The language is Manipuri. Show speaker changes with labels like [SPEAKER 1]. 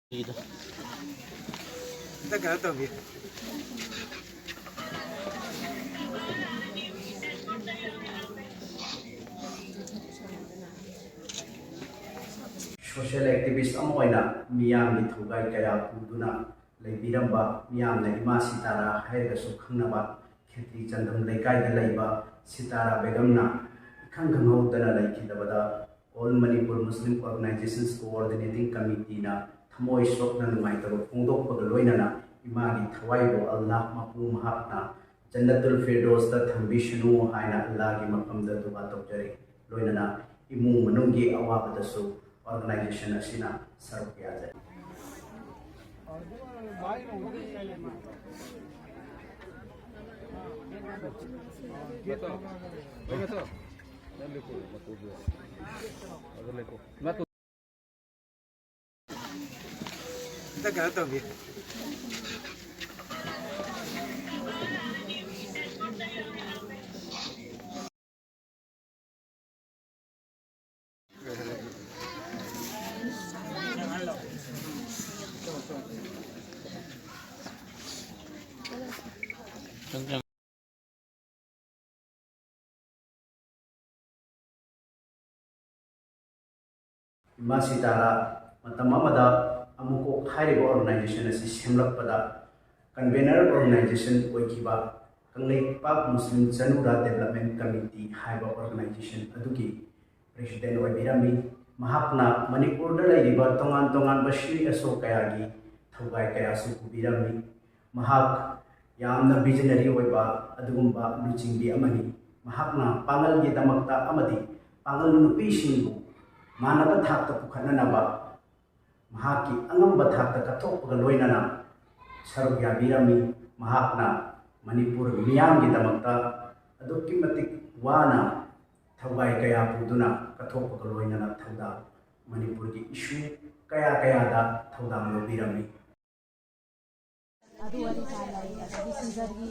[SPEAKER 1] Gitu.
[SPEAKER 2] Kita gak tahu ya.
[SPEAKER 3] Social activist amoina miyam ni thugai kaya puduna leibiramba miyam na ima sitara haida su khangnaba kheti chandam lekai da leiba sitara begamna khangkhangau dana leikidabada all Manipur Muslim Organizations Coordinating Committee na thamoi sokna numai taro pungdok pagaloinana imagi thawaibo Allah mapu mahakna Jannatul Firdaus da thambishnu haina Allah gi mafamda duba tokjari loinana imung manunggi awabadasu organization asina sarv kiya jaye.
[SPEAKER 2] Kita gak tahu ya.
[SPEAKER 3] Ima sitara matam amada amuko hairibo organization asi semlakpada convener organization oikiba kanglei pak Muslim Janura Development Committee haiba organization adugi president oibirami mahakna Manipur da leiriba tongan tongan bashri aso kayagi thogai kaya su kubirami mahak yamna visionary oiba adugumba luchingbi amani mahakna pangal gi damakta amadi pangal nupi singbu मानव थाक पुखननबा महाकी अंगम थाक कथोपग लोइनना सरब याबिरमी महाकना मणिपुर मियाम की दमकता अदुक्की मतिक वाना थवाई कया पुदुना कथोपग लोइनना थौदा मणिपुर की इशू कया कया दा थौदा लोबिरमी
[SPEAKER 4] ಅದು ಒಂದು ಕಾಲ ಅದು ಸಿಸರ್ಗಿ